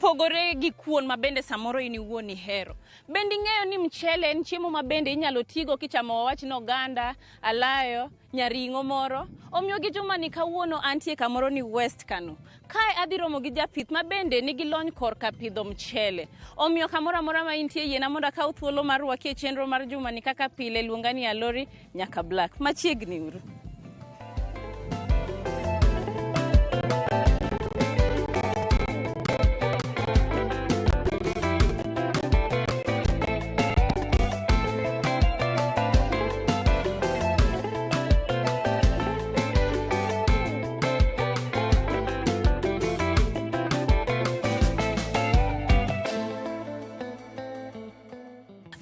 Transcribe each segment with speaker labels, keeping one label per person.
Speaker 1: Kopogore gi kuon mabende samoro ini iwuon ihero. Bende ing'eyo ni mchele en chiemo mabende inyalo tigo kichamo wach no ganda, alayo, nyaringo moro. Omiyo gi juma ni kawuono antie kamoro ni West Kano. Kae adhi romo gi japith mabende nigi lony korka pidho mchele. Omiyo kamoro amora ma intie yiena mondo akaw thuolo mar rwaki e chenro mar juma ni kaka pile luonga ni Alori nyaka Black. Machiegni uru.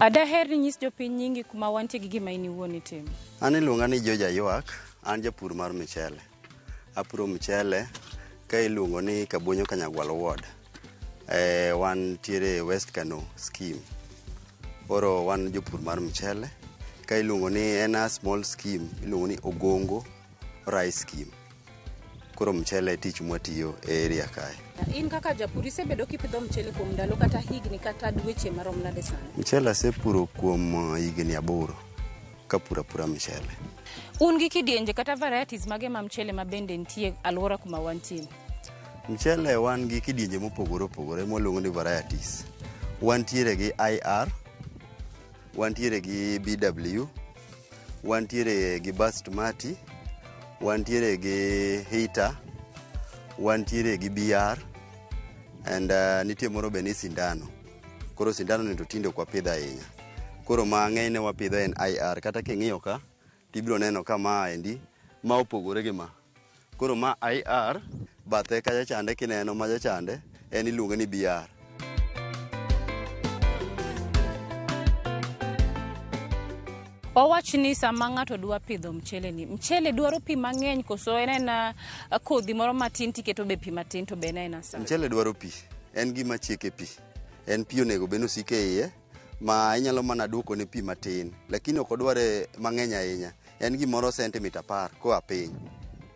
Speaker 1: Adaher ni nyis jopiny nyingi kuma wantie gi gima ini iwuon itimo.
Speaker 2: An iluonga ni Joja Ywak, an japur mar mchele. Apuro mchele ka iluongo ni Kabonyo Kanyagwal Ward. Wan tiere West Kano scheme. Oro wan jopur mar mchele ka iluongo ni en small scheme iluongo ni Ogongo Rice Scheme. Koro mchele tich mwatiyo e area kae.
Speaker 1: In kaka japur isebedo kipidho mchele kuom ndalo kata higni kata dweche marom nade sani?
Speaker 2: Mchele asepuro kuom higni 8 kapura pura mchele.
Speaker 1: Un gi kidienje kata varieties mage ma mchele mabende nitie alwora kuma wantie?
Speaker 2: Mchele wan gi kidienje mopogore opogore moluongo ni varieties. Wantiere gi IR, wantiere gi BW, wantiere gi Basmati, wantiere gi Hita, wantiere gi BR, and nitie moro be ni Sindano. Koro Sindano ni to tinde kwa pidha ahinya. Koro ma ng'enyne wapidho en IR, kata king'iyo ka tibiro neno kama endi ma opogore gi ma. Koro ma IR bathe kacha chande kineno ma chande en iluongo ni BR.
Speaker 1: Owach ni sama ng'ato dwa pidho mchele ni, mchele dwaro pi mang'eny koso en kodhi moro matin tiketo be pi matin to be en sa?
Speaker 2: Mchele dwaro pi, en gima chieke pi. En pi onego beno sike iye, ma inyalo mana duoko ne pi matin, lakini ok odware mang'eny ahinya. En gimoro sentimita 10 koa piny.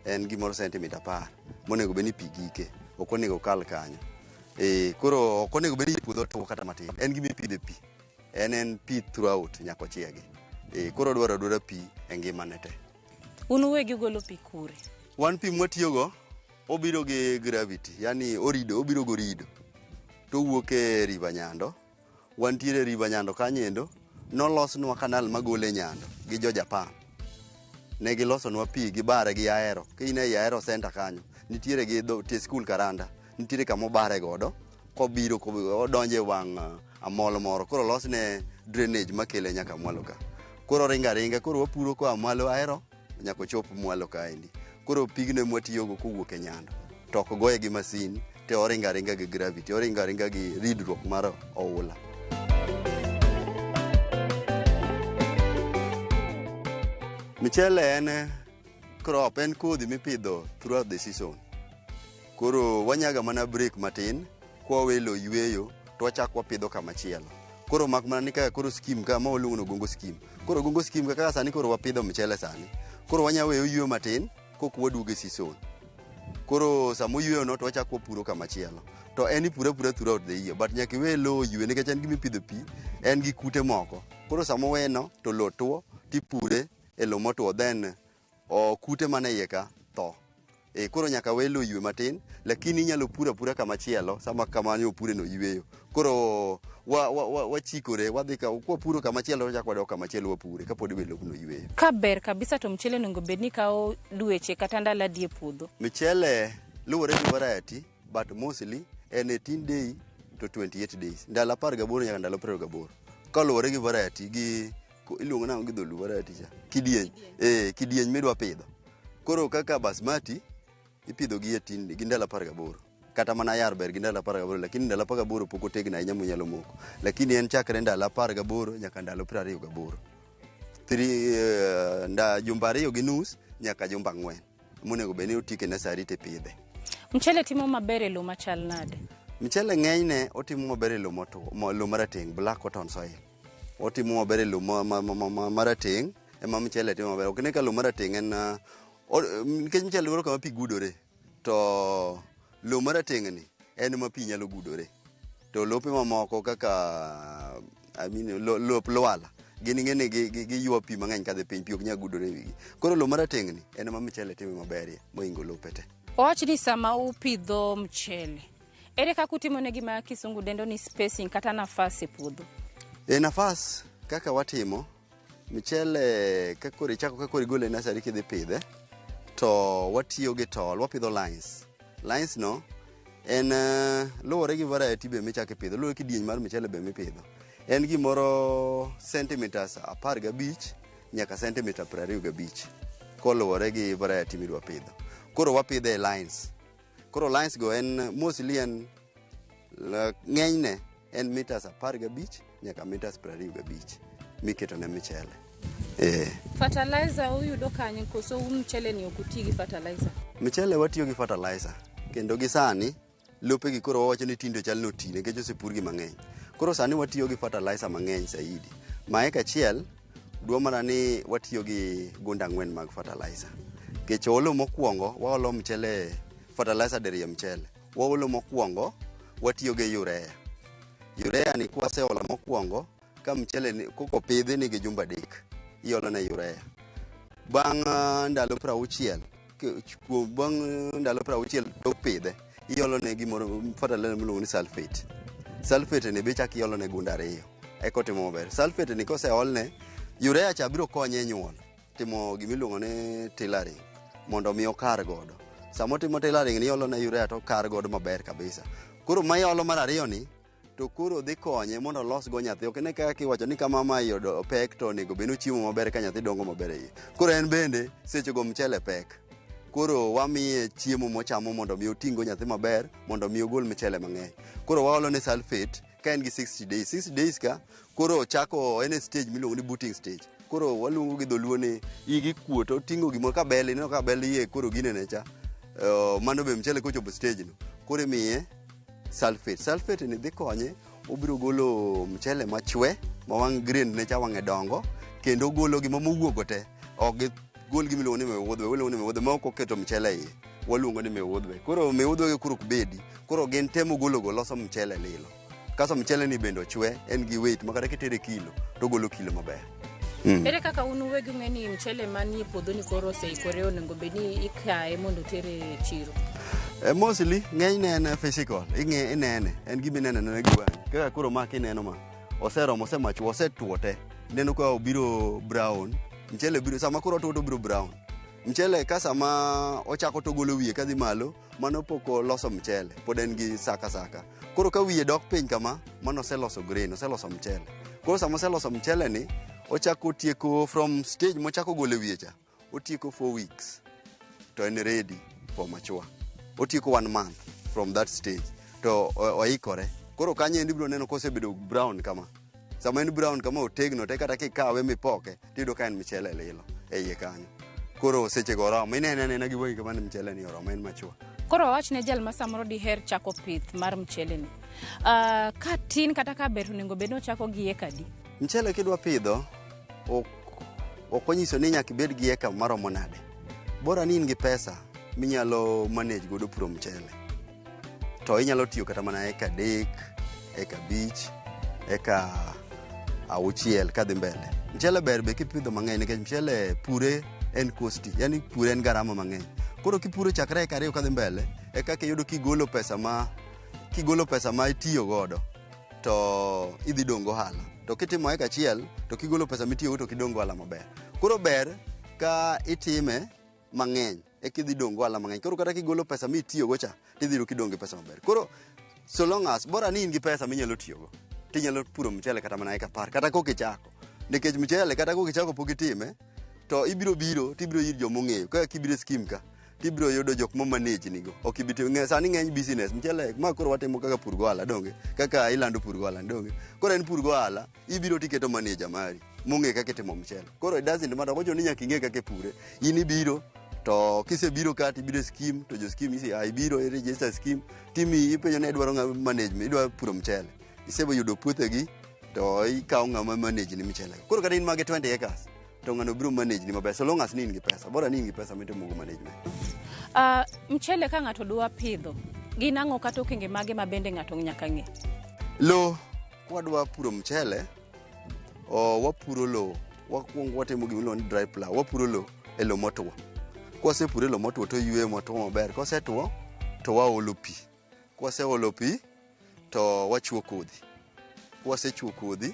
Speaker 2: En gimoro sentimita 10 monego beni pi gike, ok onego kal kanyo. Koro ok onego beni puodho to kata matin. En gima ipidhe pi. En pi throughout nyaka ochiegi. Koro dwaro pi e ngimane te.
Speaker 1: Un uwegi golo pi kure?
Speaker 2: Wan pi mwatiyogo obiro gi gravity, yani obiro gorido. To wuok e River Nyando. Wantiere River Nyando kanyendo, nolosnwa kanal magole Nyando gi jo Japan. Ne gilosonwa pi gibare gi Ahero. Kine Ahero center kanyo, nitiere gi tie skul Karanda, nitiere kama obare godo, kobiro odonje wang' amol moro. Koro losne drainage makele nyaka mwalo ka. Koro ringa, koro wapuro koa mwalo Ahero nyaka chop mwalo kaendi. Koro pigno mwatiyogo kowuok e Nyando. To ok goye gi masin, te oringa gi gravity, oringa gi ridruok mar Ohala. Mchele en crop, en kodhi mipidho throughout the season. Koro wanyaga mana break matin, kwa welo yweyo, to wachak wapidho kamachielo. Koro mak mana ni kaka koro scheme kama oluongo ni Ogongo scheme. Koro Ogongo scheme kaka sani koro wapidho mchele sani. Koro wanyaweyo yweyo matin, kok waduogo e season. Koro samo yweyo no to wachak wapuro kamachielo. To en ipura throughout the year, but nyaka iwe lowo ywe nikech en gimipidho pi, en gi kute moko. Koro samo weno to lowo tuo, tipure e lowo motuo, then kute mane iye ka tho. Koro nyaka we lowo ywe matin, lakini inyalo pura kamachielo, sama kamano opure no yweyo. Koro wachikore, wadhi ka kwapuro kamachielo wachak wadok kamachielo wapure kapod be lowo no yweyo.
Speaker 1: Ka ber kabisa to mchele nengo bedni kao dweche kata ndalo adi e puodho?
Speaker 2: Mchele luwore gi variety, but mostly en 18 day to 28 days. Ndalo 18 nyaka ndalo 28. Kaluwore gi variety gi iluongo nang'o gi dholu variety cha. Kidieny. Kidieny midwa pidho. Koro kaka Basmati ipidho gi 18 gi ndalo 18. Kata mana yar ber gi ndalo 18, lakini ndalo 18 pok otegno ahinya monyalo moko. Lakini en chakre ndalo 18 nyaka ndalo 28. Jumba 2 gi nus nyaka jumba 4. Monego beni otike nasari te pidhe.
Speaker 1: Mchele timo maber e lowo machal nade?
Speaker 2: Mchele ng'enyne otimo maber e lowo marateng', black cotton soil. Otimo maber e lowo marateng', ema mchele timo maber. Ok ne ka lowo marateng' en nikech mchele dwaro kama pi gudore. To lowo marateng' ni en ma pi nyalo gudore. to lope mamoko kaka lop lwala gin ing'eni giywa pi mang'eny kadhi piny, pi ok nyal gudore e wigi. Koro lo marateng'ni en ma mchele time maberie moingo lope te.
Speaker 1: Owach ni sama upidho mchele, ere kaka utimo ne gima kisungu dendo ni spacing kata nafas e puodho?
Speaker 2: Nafas kaka watimo mchele kakori chako kakori gole nasari kidhi pidhe, to watiyo gi tol, wapidho lines. Lines no en luwore gi variety be michako pidho, luwore kidieny mar mchele be mipidho. En gimoro centimeters 15 nyaka centimeter 25 koluwore gi variety midwa pidho. Koro wapidhe e lines. Koro lines go en mostly en ng'enyne en meters 15 nyaka meters 25 miketo ne mchele.
Speaker 1: Fertilizer uyudo kanye koso mchele ni okuti gi fertilizer?
Speaker 2: Mchele watiyo gi fertilizer, kendo gi sani lope gi koro wawacho ni tindo chal no ti nikech osepur gi mang'eny. Koro sani watiyo gi fertilizer mang'eny saidi. Maeka achiel dwa mana ni watiyo gi gunda 4 mag fertilizer. Kech olo mokwongo waolo mchele fertilizer deriya mchele. Waolo mokwongo watiyo gi urea. Urea ni kwaseolo mokwongo ka mchele ni koko pidhe ni gi jumba 3 iolo na urea. Bang' ndalo 60 bang' ndalo 60 tok pidhe iolo ne gimoro fertilizer miluongo ni sulfate. Sulfate ni be chak iolo ne gunda 2 eko timo maber. Sulfate ni koseolne, urea cha biro konye nyuol timo gimiluongo ni tillering mondo mi okar godo. Samo timo tillering ni iolo na urea to kar godo maber kabisa. Koro ma iolo mar 2 ni to koro dhi konye mondo los go nyathi. Ok ne kaka kiwacho ni kama ma yudo pek to nego beno chiemo maber ka nyathi dongo maber e. Koro en bende seche go mchele pek. Koro wamiye chiemo mochamo mondo mi oting'o nyathi maber, mondo mi ogol mchele mang'eny. Koro waolo ne sulfate ka en gi 60 days. 60 days ka koro chako en stage miluongo ni booting stage. Koro waluongo gi dholuo ni igi kuot, oting'o gimoro ka bel, ineno ka bel iye koro ginene cha. Mano be mchele kochopo stage no. Koro imiye sulfate. Sulfate ni dhi konye, obiro golo mchele machwe, ma wang' grain ne cha wang'e dongo, kendo golo gima mowuogo te. Ok gol gimi luongo ni mewuodhwe, waluongo ni mewuodhwe ma ok oketo mchele iye. Waluongo ni mewuodhwe. Koro mewuodhwe gi kuro bedi. Koro gin temo golo loso mchele lilo. Kaso mchele ni bendo chwe, en gi weight makata kitere kilo to golo kilo maber.
Speaker 1: Ere kaka unu wegi ng'eni mchele manie puodho ni koro oseikore onego bedni ikaye mondo tere chiro?
Speaker 2: Mostly ng'enyne en physical, inene, en gima ineno gi wang'i. Kaka koro ma kineno ma oseromo, osemachwo, osetuo te. Neno ka obiro brown, mchele biro sama koro to biro brown. Mchele ka sama ochako to golo wiye kadhi malo, mano poko loso mchele, pod en gi saka. Koro ka wiye dok piny kama, mano oseloso grain, oseloso mchele. Koro sama oseloso mchele ni, ochako tieko from stage mochako golo wiye cha, otieko 4 weeks to en ready for mature. Otieko 1 month from that stage to oikore. Koro kanye endi biro neno kosebedo brown kama. Sama en brown kama otegno te kata kikawe mipoke tiyudo ka en mchele lilo e iye kanyo. Koro seche go oromo, inene gi wegi kama ni mchele ni oromo, en mature.
Speaker 1: Koro wach ne jal ma samoro diher chako pith mar mchele ni. Ka tin kata ka ber onego bed no chako gi eka di?
Speaker 2: Mchele kidwa pidho ok onyiso ni nyaka ibed gi eka maromo nade. Bora ni in gi pesa minyalo manage godo puro mchele. To inyalo tiyo kata mana eka 3, eka 5, eka 6 kadhi mbele. Mchele ber be kipidho mang'eny nikech mchele pure en costi, yani pure en garama mang'eny. Koro kipuro chakre eka 2 kadhi mbele, eka kiyudo kigolo pesa ma itiyo godo to idhi dongo Ohala. To kitimo eka 1 to kigolo pesa mitiyo godo to kidongo Ohala maber. Koro ber ka itime mang'eny ekidhi dongo Ohala mang'eny. Koro kata kigolo pesa mitiyo go cha tidhi kidongo pesa maber. Koro so long as bora ni in gi pesa minyalo tiyo go, tinyalo puro mchele kata mana eka 10 kata kokichako. Nikech mchele kata kokichako pok itime to ibiro tibiro ir jomong'eyo. Kaka kibiro skim ka tibiro yudo jok mo manage nigo. Ok ibito ng'e sani ng'eny business mchele ma koro watimo kaka pur go Ohala donge, kaka ilando pur go Ohala donge. Koro en pur go Ohala ibiro tiketo manager mari mong'e kaka itimo mchele. Koro it doesn't matter wacho ni nyaka ing'e kaka pure. In ibiro to kisebiro ka tibiro skim to jo skim isi ibiro e register skim timi ipenjo ne dwaro ng'a management idwa puro mchele. Isebo yudo puothegi to ikawo ng'ama manage ni mchele. Koro kata in mage 20 acres to ng'ano biro manage ni maber so long as ni in gi pesa. Bora ni in gi pesa mitimo go management.
Speaker 1: Mchele ka ng'ato dwa pidho, gin ang'o kata okenge mage ma bende ng'ato nyaka ng'e?
Speaker 2: Lo kwadwa puro mchele, wapuro lo, wakuongo watimo gimiluongo ni dry plow, wapuro lo e lo motwo. Kwasepuro e lo motwo to ywe motwo maber, kosetwo to waolo pi. Kwaseolo pi to wachuo kodhi. Kwasechuo kodhi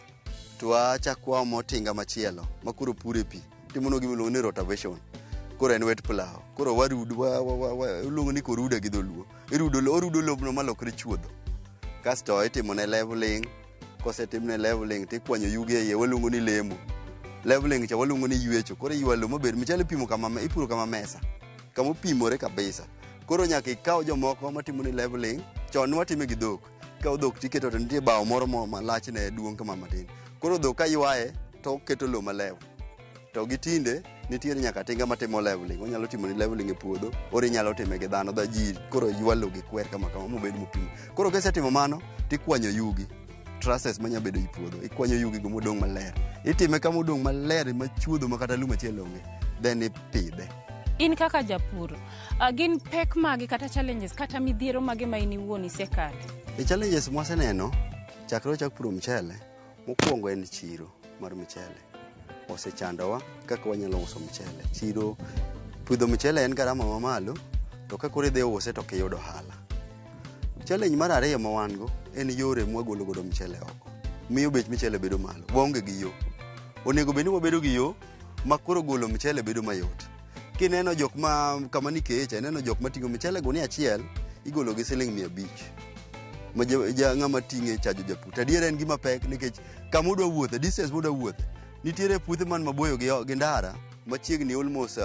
Speaker 2: to wachako waomo tinga machielo makoro pure pi. Timono gimiluongo ni rotation. Koro en wet plow. Koro warudo luongo ni koruda gi dholuo. Orudo lobno malokre chuodho. Kasto itimone leveling. Kosetimne leveling tikwanyo yugi e iye, waluongo ni lemo. Leveling cha waluongo ni ywecho. Koro iywa lo maber michele pimo kama ipuro kama mesa. Kama opimore kabisa. Koro nyaka ikaw jomoko matimo ni leveling, chon watime gi dhok. Ikaw dhok tiketo to nitie bao moro malachne duong' kama matin. Koro dhok ka ywaye to keto lo malew. To gitinde nitiere nyaka tinga matimo leveling. Onyalo timo ni leveling e puodho, ori nyalo time gi dhano da ji koro ywa lo gi kwer kama mobed mopimo. Koro kisetimo mano tikwanyo yugi. Trusses manya bedo i puodho. Ikwanyo yugi go modong' maler. Itime kama odong' maler machuodho makata lum achiel onge. Then ipidhe.
Speaker 1: In kaka japur, gin pek magi kata challenges kata midhiero magi ma in iwuon isekale?
Speaker 2: Challenges mwaseneno chakre chak puro mchele, mokwongo en chiro mar mchele. Osechandowa kaka wanyalo uso mchele. Chiro pidho mchele en garama mamalo, to ka koro idhi use to kiyudo ohala. Challenge mar ariyo ma wan go en yore mwagolo godo mchele oko. Miyo bech mchele bedo malo. Waonge gi yo. Onego bed ni wabedo gi yo ma koro golo mchele bedo mayot. Kineno jok ma kama Nikecha, neno jok matingo mchele gunia achiel igolo gi siling 500. Ma ng'ama ting'e chajo japur. Adiera en gima pek nikech kama udwa wuothe, distance udwa wuothe. Nitiere puothe man maboyo gi ndara, machiegni almost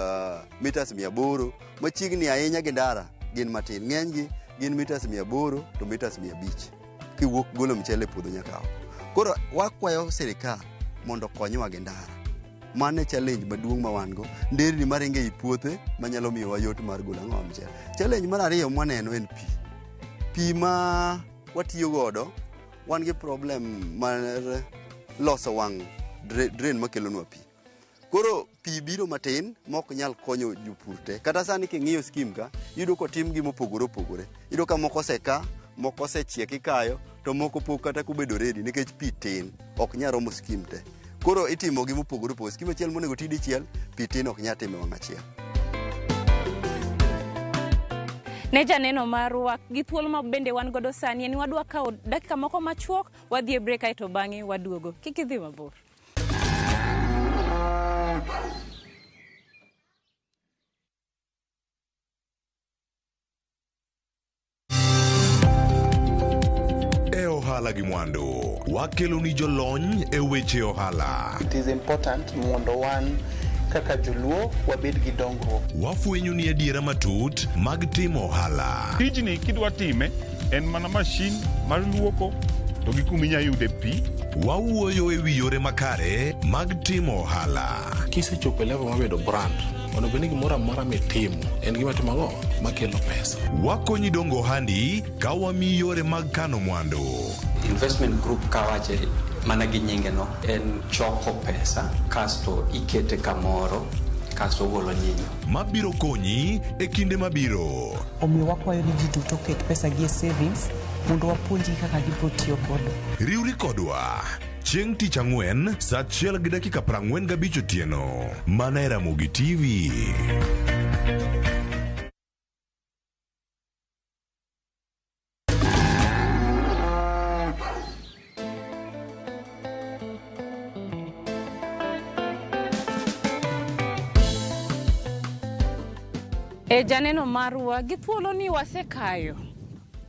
Speaker 2: meters 800, machiegni ahinya gi ndara gin matin. Ng'enygi gin meters 800 to meters 500. Kiwuok golo mchele puodho nyaka. Koro wakwayo sirikal mondo konywa gi ndara. Mane challenge maduong' ma wan go, nderni maringe i puothe manyalo miyo wayot mar golo ng'awa mchele. Challenge mar ariyo mwaneno en pi. Pi ma watiyo godo, wan gi problem mar loso wang' drain makelonwa pi. Koro pi biro matin mok nyal konyo jopur te. Kata sani king'iyo skim ka, yudo kotim gi mopogore opogore. Yudo ka moko oseka, moko osechiek ikayo, to moko pok kata kubedo ready nikech pi tin, ok nyal romo skim te. Koro itimo gi mopogore opogore. Skim achiel monego ti dichiel, pi tin ok nyal time wang' achiel.
Speaker 1: Ne janeno marwa gi thuolo ma bende wan godo sani en wadwa kawo dakika moko machuok, wadhi e break aito bang'e waduogo. Kik idhi mabor.
Speaker 3: Ohala gi mwandu wakelo ni jolony e weche ohala.
Speaker 4: It is important mondo wan kaka joluo wabed gi dongruok.
Speaker 3: Wafwenyo ni adiera matut mag timo ohala.
Speaker 5: Tijni kidwa time en mana mashin mar luoko to gi kuminya yude pi.
Speaker 3: Wawuoyo e wi yore makare mag timo ohala.
Speaker 6: Kisechopo level mabedo brand, onego bed ni gimoro amora mitimo en gima timo ang'o makelo pesa.
Speaker 3: Wakonyi dongo handi ka wamiyi yore mag kano mwandu.
Speaker 7: Investment group kawache mana gi nyinge no en choko pesa kasto ikete kamoro kasto golo nyinyo
Speaker 3: mabiro konyi e kinde mabiro.
Speaker 8: Omiyo wakwayo ni ji duto ket pesa gi e savings mondo wapuonji kaka gibiro tiyo godo.
Speaker 3: Riwri kodwa chieng' tich ang'wen saa 1:45 otieno mana e Ramogi TV.
Speaker 1: Janeno marwa gi thuolo ni wasekayo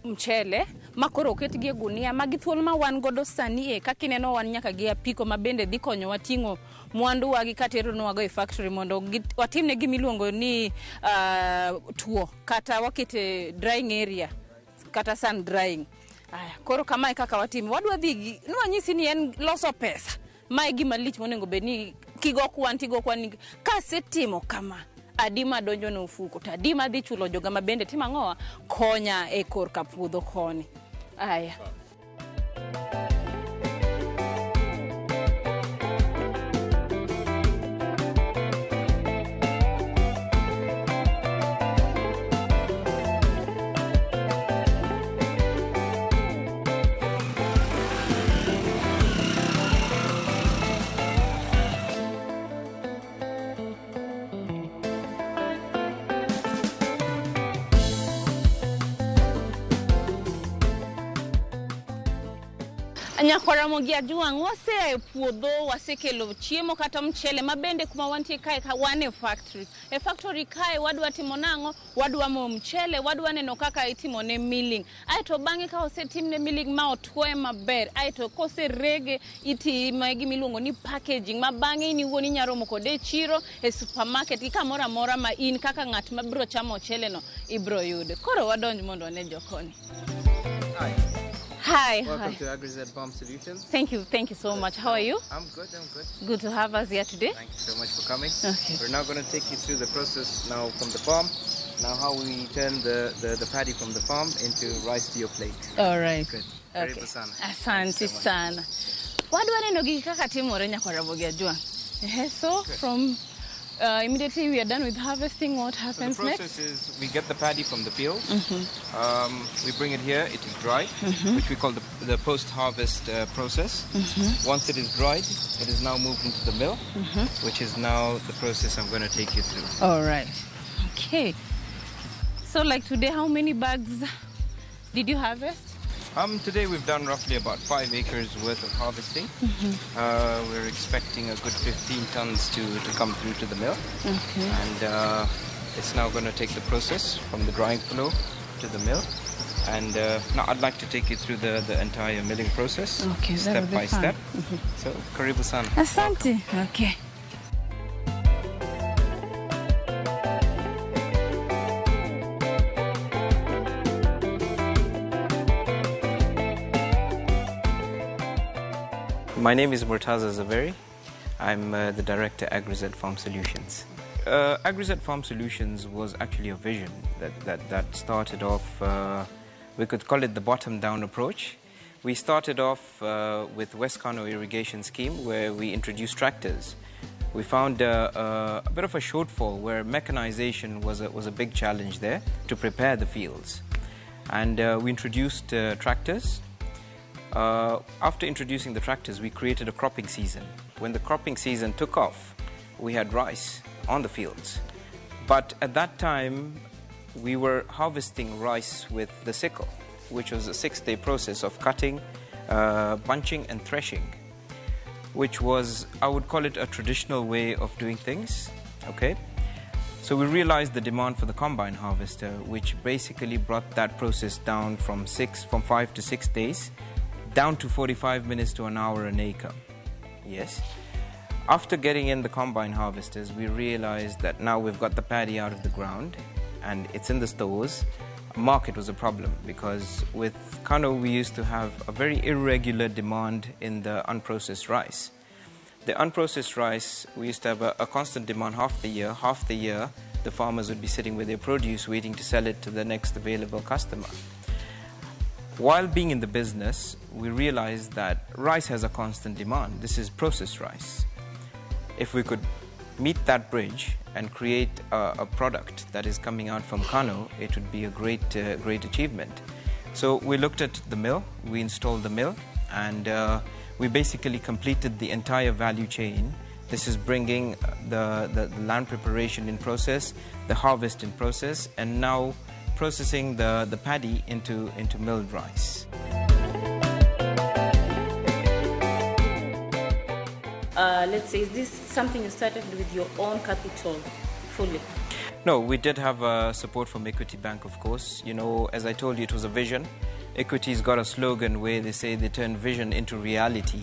Speaker 1: mchele makoro oket gi e gunia magi thuolo ma wan godo sani kaka ineno wan nyaka gi apiko ma bende dhi konyo wating'o mwandu wagi katero nwago e factory mondo watimne gimi luongo ni tuo kata wakete drying area kata sun drying. Koro kama kaka watimo wadwa dhi nwanyisi ni en loso pesa mae gima lich monego bed ni kigo kwan kasetimo kama adima donjo no ufuko to adima dhi chulo joga ma bende tima ng'owa konya e kor ka puodho koni. Ramogi ajuang wase puodho wasekelo chiemo kata mchele mabende kuma wantie kae ka wane factory. E factory kae wadwa timo nango, wadwa mo mchele, wadwa neno kaka itimo ne milling. Aito bange ka osetimne milling ma otwoe maber. Aito kose rege iti maigi miluongo ni packaging. Mabange ni woni nyaromo kode chiro e supermarket ki kamora mora ma in kaka ngat mabro chamo mchele no ibro yude. Koro wadonj mondo ane jokoni. Hi.
Speaker 9: Welcome to AgriZ Farm Solutions.
Speaker 1: Thank you so much. How are you?
Speaker 9: I'm good.
Speaker 1: Good to have us here today.
Speaker 9: Thank you so much for coming.
Speaker 1: Okay.
Speaker 9: We're now going to take you through the process now from the farm. Now how we turn the paddy from the farm into rice to your plate.
Speaker 1: All right.
Speaker 9: Good.
Speaker 1: Okay.
Speaker 9: Karibu sana.
Speaker 1: Asante sana. Wadwa neno gi kaka timore Ramogi ajuang. So from immediately we are done with harvesting, what happens
Speaker 9: so the process
Speaker 1: next?
Speaker 9: is we get the paddy from the field. We bring it here. It is dried, which we call the post-harvest process. Once it is dried, it is now moved into the mill, which is now the process I'm going to take you through.
Speaker 1: All right. Okay. So like today, how many bags did you harvest?
Speaker 9: Today we've done roughly about 5 acres worth of harvesting. We're expecting a good 15 tons to come through to the mill.
Speaker 1: Okay.
Speaker 9: And it's now going to take the process from the drying flow to the mill. And now I'd like to take you through the entire milling process,
Speaker 1: Okay,
Speaker 9: step by step. So, karibu sana.
Speaker 1: Asante. Okay.
Speaker 9: My name is Murtaza Zaveri. I'm the director at AgriZ Farm Solutions. AgriZ Farm Solutions was actually a vision that started off, we could call it the bottom-down approach. We started off with West Kano Irrigation Scheme, where we introduced tractors. We found a bit of a shortfall where mechanization was a big challenge there to prepare the fields. And we introduced tractors. After introducing the tractors, we created a cropping season. When the cropping season took off, we had rice on the fields. But at that time, we were harvesting rice with the sickle, which was a 6-day process of cutting, bunching and threshing, which was, I would call it a traditional way of doing things, okay? So we realized the demand for the combine harvester, which basically brought that process down from 5 to 6 days, down to 45 minutes to an hour an acre. Yes. After getting in the combine harvesters, we realized that now we've got the paddy out of the ground and it's in the stores. Market was a problem because with Kano we used to have a very irregular demand in the unprocessed rice. The unprocessed rice, we used to have a constant demand half the year. Half the year, the farmers would be sitting with their produce waiting to sell it to the next available customer. While being in the business, we realized that rice has a constant demand. This is processed rice. If we could meet that bridge and create a product that is coming out from Kano, it would be a great achievement. So we looked at the mill, we installed the mill, and we basically completed the entire value chain. This is bringing the land preparation in process, the harvest in process, and now processing the paddy into milled rice.
Speaker 1: Let's say, is this something you started with your own capital fully?
Speaker 9: No, we did have support from Equity Bank, of course. You know, as I told you, it was a vision. Equity's got a slogan where they say they turn vision into reality.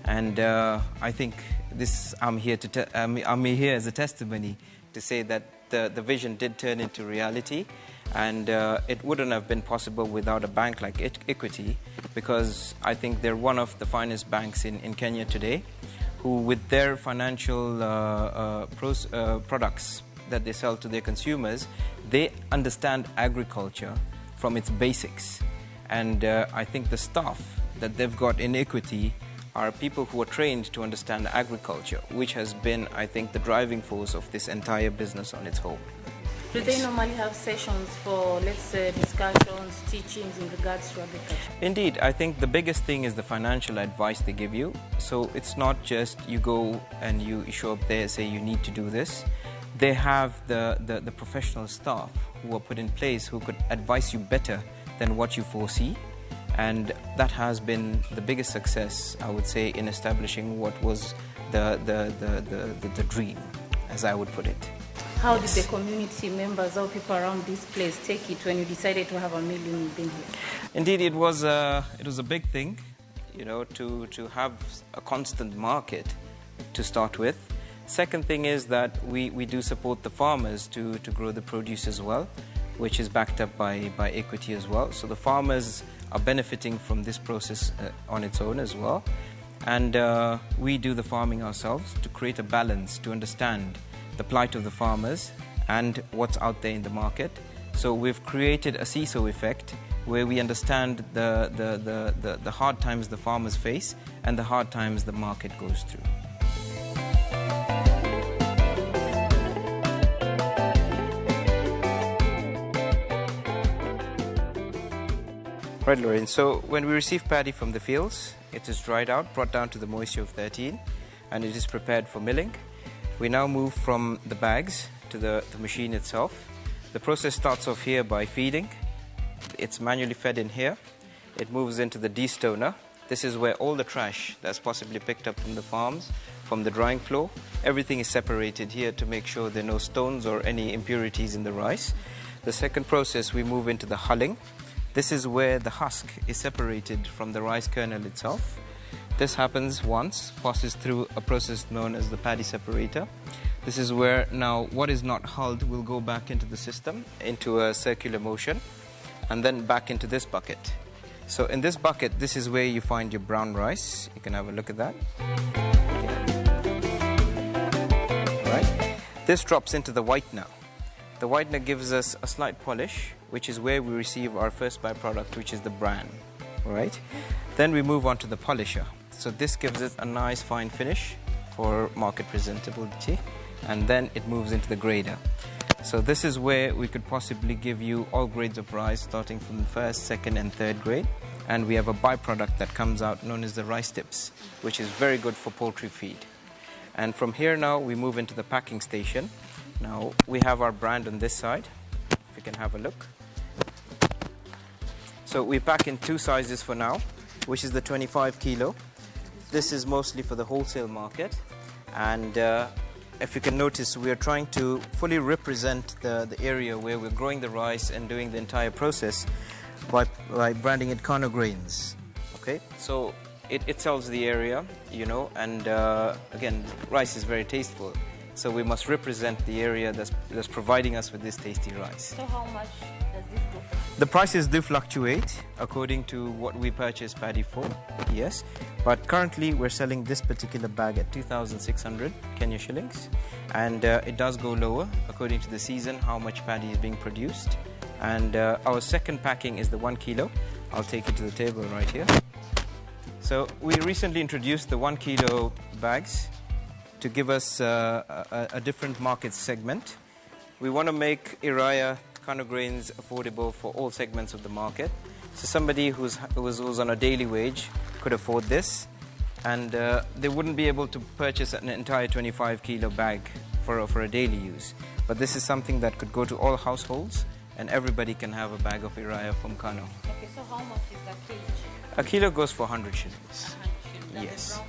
Speaker 9: And I think I'm here as a testimony to say that the vision did turn into reality. And it wouldn't have been possible without a bank like Equity, because I think they're one of the finest banks in Kenya today, who with their financial products that they sell to their consumers, they understand agriculture from its basics. And I think the staff that they've got in Equity are people who are trained to understand agriculture, which has been, I think, the driving force of this entire business on its whole.
Speaker 1: Do they normally have sessions for, let's say, discussions, teachings in regards to agriculture?
Speaker 9: Indeed, I think the biggest thing is the financial advice they give you. So it's not just you go and you show up there and say you need to do this. They have the professional staff who are put in place who could advise you better than what you foresee. And that has been the biggest success, I would say, in establishing what was the dream, as I would put it.
Speaker 1: How did the community members or people around this place take it when you decided to have a meal in here?
Speaker 9: Indeed, it was a big thing, to have a constant market to start with. Second thing is that we do support the farmers to grow the produce as well, which is backed up by equity as well. So the farmers are benefiting from this process on its own as well. And we do the farming ourselves to create a balance, to understand the plight of the farmers and what's out there in the market. So we've created a seesaw effect where we understand the hard times the farmers face and the hard times the market goes through. Right, Lorraine, so when we receive paddy from the fields, it is dried out, brought down to the moisture of 13, and it is prepared for milling. We now move from the bags to the machine itself. The process starts off here by feeding. It's manually fed in here. It moves into the destoner. This is where all the trash that's possibly picked up from the farms, from the drying floor, everything is separated here to make sure there are no stones or any impurities in the rice. The second process, we move into the hulling. This is where the husk is separated from the rice kernel itself. This happens once, passes through a process known as the paddy separator. This is where now what is not hulled will go back into the system, into a circular motion, and then back into this bucket. So in this bucket, this is where you find your brown rice. You can have a look at that. Right. This drops into the whitener. The whitener gives us a slight polish, which is where we receive our first byproduct, which is the bran, right? Then we move on to the polisher. So this gives it a nice fine finish for market presentability, and then it moves into the grader. So this is where we could possibly give you all grades of rice, starting from the first, second, and third grade. And we have a byproduct that comes out known as the rice tips, which is very good for poultry feed. And from here now, we move into the packing station. Now, we have our brand on this side, if you can have a look. So we pack in two sizes for now, which is the 25 kilo. This is mostly for the wholesale market. And if you can notice, we are trying to fully represent the area where we're growing the rice and doing the entire process by branding it Kano grains. Okay, so it sells the area, and again, rice is very tasteful. So we must represent the area that's providing us with this tasty rice.
Speaker 1: So how much does this go for?
Speaker 9: The prices do fluctuate according to what we purchase paddy for, yes. But currently we're selling this particular bag at 2,600 Kenya shillings. And it does go lower according to the season, how much paddy is being produced. And our second packing is the 1 kilo. I'll take it to the table right here. So we recently introduced the 1 kilo bags to give us a different market segment. We want to make Iraya Kano grains affordable for all segments of the market. So somebody who's on a daily wage could afford this, and they wouldn't be able to purchase an entire 25 kilo bag for a daily use. But this is something that could go to all households, and everybody can have a bag of Iraya from Kano.
Speaker 1: Okay, so how much is that kilo?
Speaker 9: A kilo goes for 100 shillings.
Speaker 1: 100 shillings.
Speaker 9: Yes.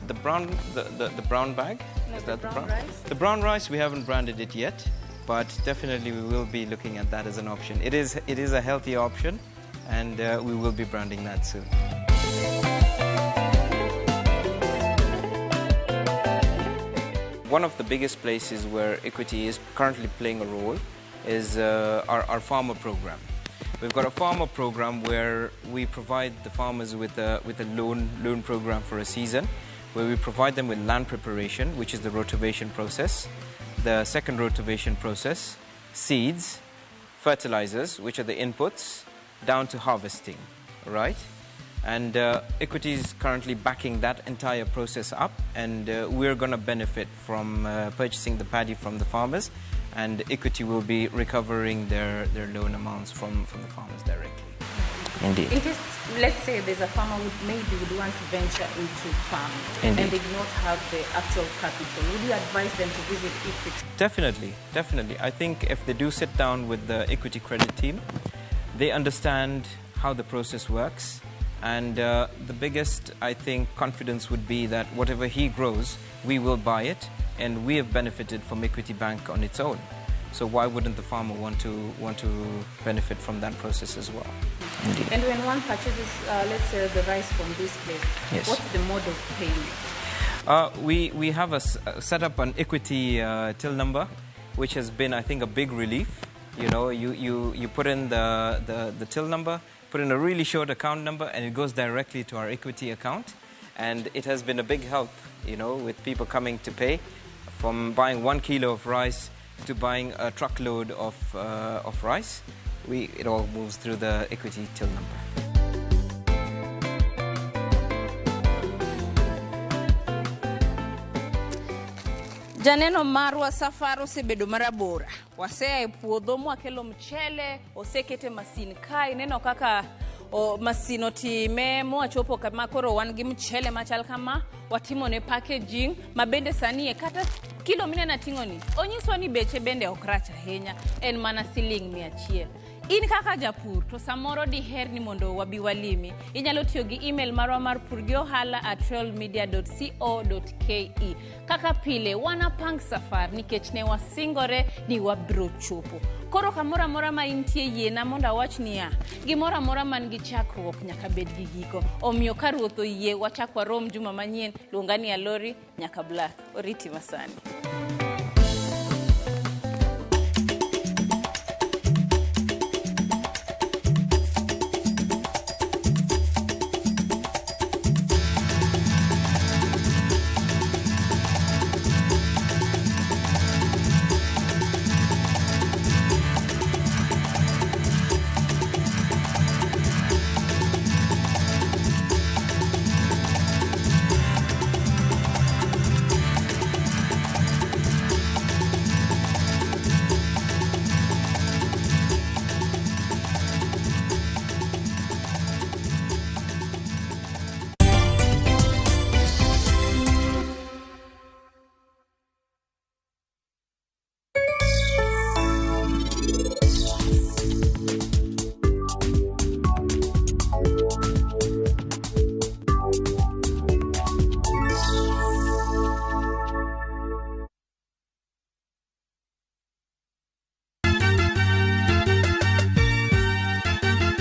Speaker 9: The brown bag?
Speaker 1: No,
Speaker 9: is that
Speaker 1: the brown rice?
Speaker 9: The brown rice, we haven't branded it yet, but definitely we will be looking at that as an option. It is a healthy option, and we will be branding that soon. One of the biggest places where equity is currently playing a role is our farmer program. We've got a farmer program where we provide the farmers with a loan program for a season, where we provide them with land preparation, which is the rotivation process, the second rotivation process, seeds, fertilizers, which are the inputs, down to harvesting, right? And Equity is currently backing that entire process up, and we're going to benefit from purchasing the paddy from the farmers, and Equity will be recovering their loan amounts from the farmers directly. Indeed.
Speaker 1: In case, let's say there's a farmer who maybe would want to venture into farming.
Speaker 9: Indeed.
Speaker 1: And they do not have the actual capital. Would you advise them to visit Equity?
Speaker 9: Definitely. I think if they do sit down with the Equity credit team, they understand how the process works. And the biggest, I think, confidence would be that whatever he grows, we will buy it, and we have benefited from Equity Bank on its own. So why wouldn't the farmer want to benefit from that process as well? Indeed.
Speaker 1: And when one purchases, let's say, the rice from this place,
Speaker 9: yes.
Speaker 1: What's the mode of payment?
Speaker 9: We have set up an equity till number, which has been, I think, a big relief. You know, you put in the till number, put in a really short account number, and it goes directly to our equity account. And it has been a big help, you know, with people coming to pay, from buying 1 kilo of rice to buying a truckload of rice. It all moves through the equity till number.
Speaker 1: Janeno marwa safari osebedo marabora. Wasea e puodho mwakelo mchele, osekete masin kai, neno kaka masin otime, mwachopo kama koro wan gi mchele machal kama, watimo ne packaging, mabende sanie kata kilo mine na tingoni. Onyiswa ni beche bende okracha henya, en mana siling 100. In kaka japur, to samoro diher ni mondo wabi walimi, inyalo tiyo gi email marwa mar purgiohala@royalmedia.co.ke. Kaka pile, wanapang safar nikech ne wasingore ni wabro chopo. Koro kamora mora ma intie yena monda wach niya, gimora mora man gi chakruok nyaka bed gi giko. Omiyo ka ruoth oyie wachak warom juma manyien, luongani Alori nyaka Black. Oriti masani.